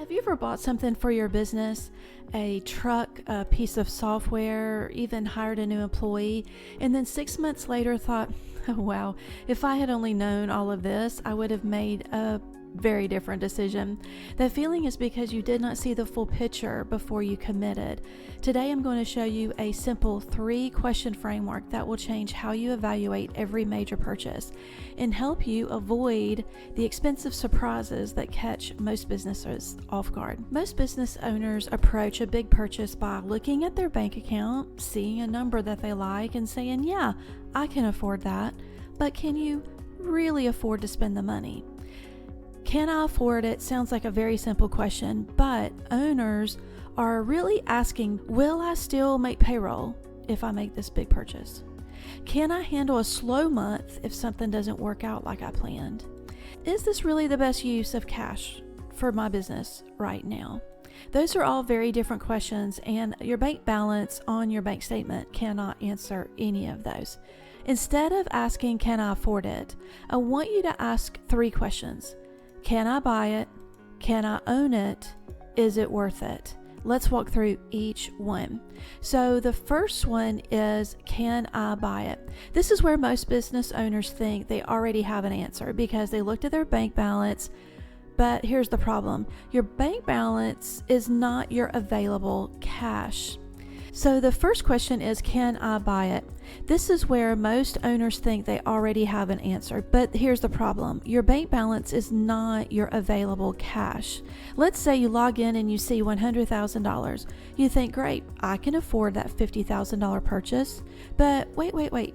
Have you ever bought something for your business, a truck, a piece of software, even hired a new employee, and then 6 months later thought, oh wow, if I had only known all of this, I would have made a very different decision. That feeling is because you did not see the full picture before you committed. Today I'm going to show you a simple 3-question framework that will change how you evaluate every major purchase and help you avoid the expensive surprises that catch most businesses off guard. Most business owners approach a big purchase by looking at their bank account, seeing a number that they like and saying, yeah, I can afford that, but can you really afford to spend the money? Can I afford it? Sounds like a very simple question, but owners are really asking, will I still make payroll if I make this big purchase? Can I handle a slow month if something doesn't work out like I planned? Is this really the best use of cash for my business right now? Those are all very different questions, and your bank balance on your bank statement cannot answer any of those. Instead of asking, can I afford it? I want you to ask 3 questions. Can I buy it? Can I own it? Is it worth it? Let's walk through each one. So the first one is, can I buy it? This is where most business owners think they already have an answer because they looked at their bank balance. But here's the problem. Your bank balance is not your available cash. So the first question is, can I buy it? This is where most owners think they already have an answer, but here's the problem. Your bank balance is not your available cash. Let's say you log in and you see $100,000. You think, great, I can afford that $50,000 purchase, but wait.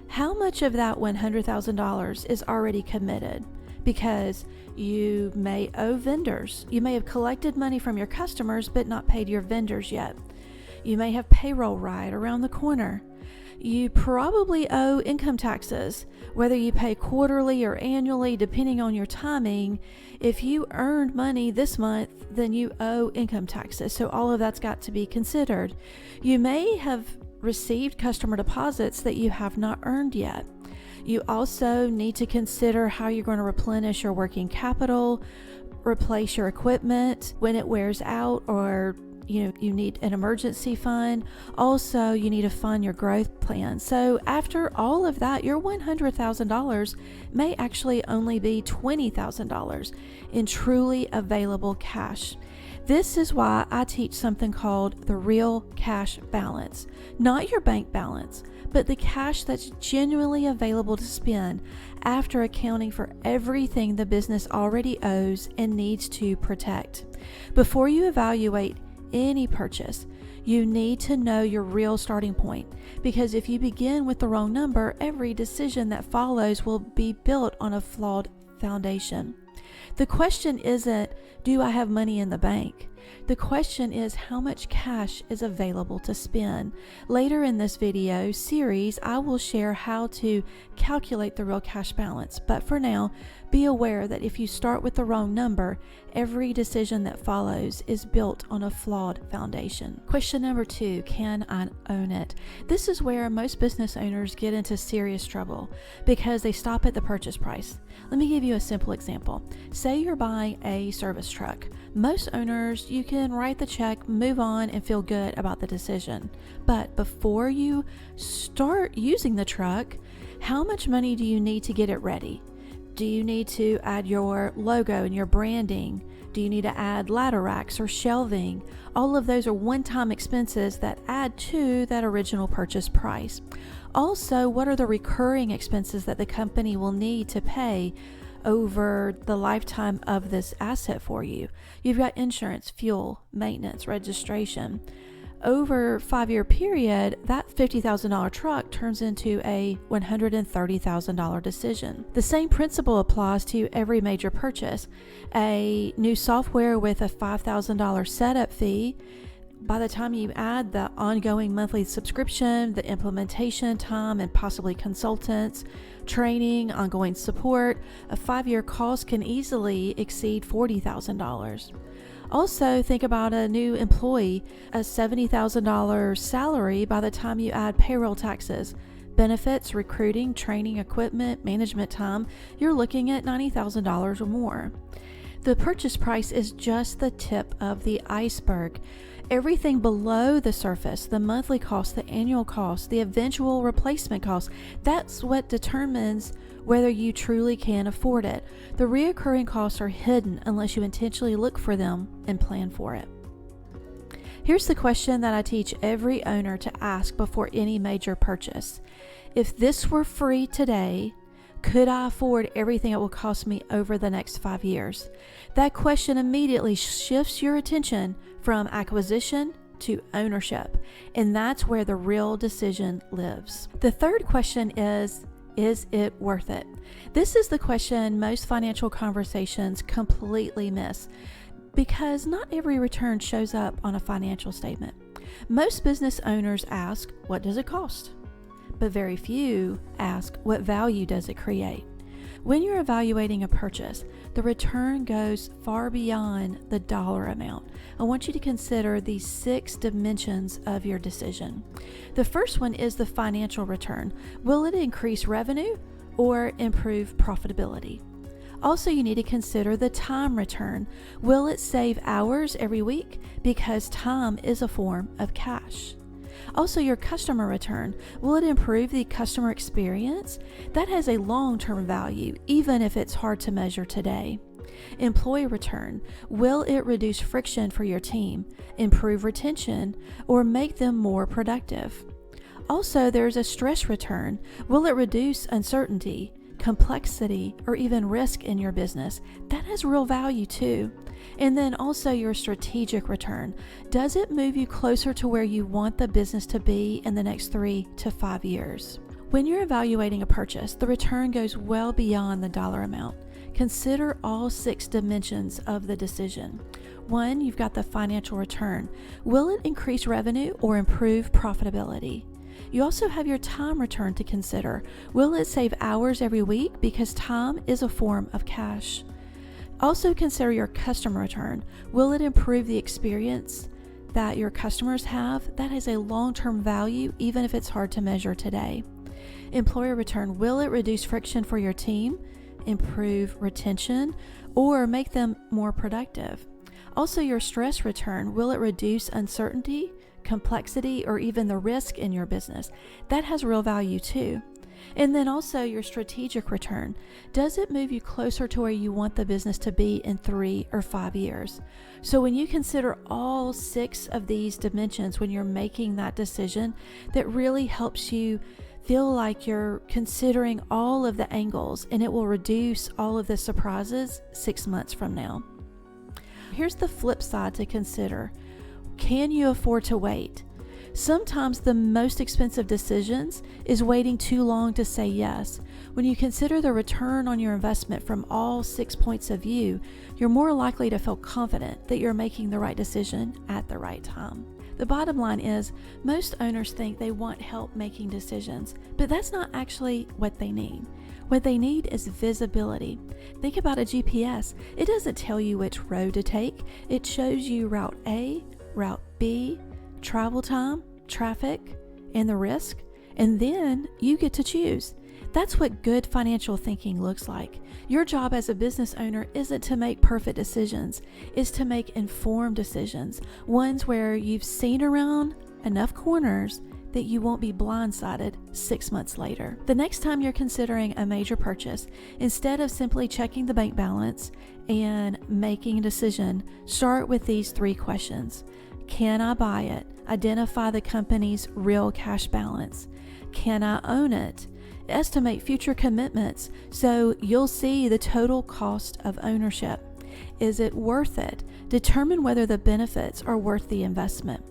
How much of that $100,000 is already committed? Because you may owe vendors. You may have collected money from your customers, but not paid your vendors yet. You may have payroll right around the corner. You probably owe income taxes, whether you pay quarterly or annually, depending on your timing. If you earned money this month, then you owe income taxes. So all of that's got to be considered. You may have received customer deposits that you have not earned yet. You also need to consider how you're going to replenish your working capital, replace your equipment when it wears out, or you need an emergency fund. Also, you need to fund your growth plan. So after all of that, your $100,000 may actually only be $20,000 in truly available cash. This is why I teach something called the real cash balance. Not your bank balance, but the cash that's genuinely available to spend after accounting for everything the business already owes and needs to protect. Before you evaluate any purchase, you need to know your real starting point, because if you begin with the wrong number, every decision that follows will be built on a flawed foundation. The question isn't, do I have money in the bank? The question is, how much cash is available to spend? Later in this video series, I will share how to calculate the real cash balance. But for now, be aware that if you start with the wrong number, every decision that follows is built on a flawed foundation. Question number 2, can I own it? This is where most business owners get into serious trouble because they stop at the purchase price. Let me give you a simple example. Say you're buying a service truck. Most owners, you can write the check, move on, and feel good about the decision. But before you start using the truck, how much money do you need to get it ready? Do you need to add your logo and your branding? Do you need to add ladder racks or shelving? All of those are one-time expenses that add to that original purchase price. Also, what are the recurring expenses that the company will need to pay over the lifetime of this asset for you? You've got insurance, fuel, maintenance, registration. Over a 5-year period, that $50,000 truck turns into a $130,000 decision. The same principle applies to every major purchase. A new software with a $5,000 setup fee, by the time you add the ongoing monthly subscription, the implementation time, and possibly consultants, training, ongoing support, a 5-year cost can easily exceed $40,000. Also, think about a new employee, a $70,000 salary. By the time you add payroll taxes, benefits, recruiting, training, equipment, management time, you're looking at $90,000 or more. The purchase price is just the tip of the iceberg. Everything below the surface, the monthly cost, the annual cost, the eventual replacement cost, that's what determines whether you truly can afford it. The reoccurring costs are hidden unless you intentionally look for them and plan for it. Here's the question that I teach every owner to ask before any major purchase. If this were free today, could I afford everything it will cost me over the next 5 years? That question immediately shifts your attention from acquisition to ownership, and that's where the real decision lives. The third question is it worth it? This is the question most financial conversations completely miss, because not every return shows up on a financial statement. Most business owners ask, what does it cost? But very few ask, what value does it create? When you're evaluating a purchase, the return goes far beyond the dollar amount. I want you to consider these 6 dimensions of your decision. The first one is the financial return. Will it increase revenue or improve profitability? Also, you need to consider the time return. Will it save hours every week? Because time is a form of cash. Also, your customer return. Will it improve the customer experience? That has a long-term value, even if it's hard to measure today. Employee return. Will it reduce friction for your team, improve retention, or make them more productive? Also, there's a stress return. Will it reduce uncertainty, complexity, or even risk in your business? That has real value too. And then also your strategic return. Does it move you closer to where you want the business to be in the next 3 to 5 years? When you're evaluating a purchase, the return goes well beyond the dollar amount. Consider all 6 dimensions of the decision. 1, you've got the financial return. Will it increase revenue or improve profitability? You also have your time return to consider. Will it save hours every week? Because time is a form of cash. Also consider your customer return. Will it improve the experience that your customers have? That has a long-term value, even if it's hard to measure today. Employer return. Will it reduce friction for your team, improve retention, or make them more productive? Also, your stress return. Will it reduce uncertainty, complexity, or even the risk in your business? That has real value too. And then also your strategic return. Does it move you closer to where you want the business to be in 3 or 5 years? So when you consider all 6 of these dimensions when you're making that decision, that really helps you feel like you're considering all of the angles, and it will reduce all of the surprises 6 months from now. Here's the flip side to consider. Can you afford to wait? Sometimes the most expensive decisions is waiting too long to say yes. When you consider the return on your investment from all 6 points of view, you're more likely to feel confident that you're making the right decision at the right time. The bottom line is, most owners think they want help making decisions, but that's not actually what they need. What they need is visibility. Think about a GPS. It doesn't tell you which road to take. It shows you route A, route B, travel time, traffic, and the risk, and then you get to choose. That's what good financial thinking looks like. Your job as a business owner isn't to make perfect decisions, it's to make informed decisions, ones where you've seen around enough corners that you won't be blindsided 6 months later. The next time you're considering a major purchase, instead of simply checking the bank balance and making a decision, start with these 3 questions. Can I buy it? Identify the company's real cash balance. Can I own it? Estimate future commitments so you'll see the total cost of ownership. Is it worth it? Determine whether the benefits are worth the investment.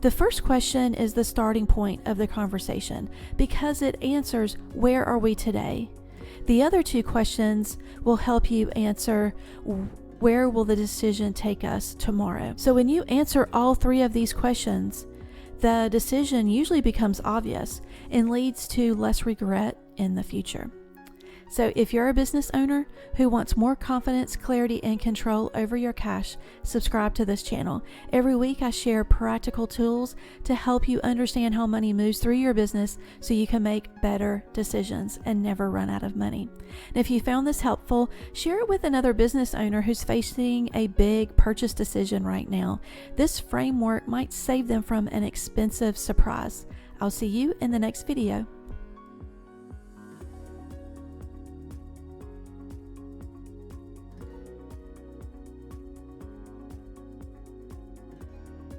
The first question is the starting point of the conversation because it answers, where are we today? The other 2 questions will help you answer, where will the decision take us tomorrow? So when you answer all 3 of these questions, the decision usually becomes obvious and leads to less regret in the future. So if you're a business owner who wants more confidence, clarity, and control over your cash, subscribe to this channel. Every week I share practical tools to help you understand how money moves through your business so you can make better decisions and never run out of money. And if you found this helpful, share it with another business owner who's facing a big purchase decision right now. This framework might save them from an expensive surprise. I'll see you in the next video.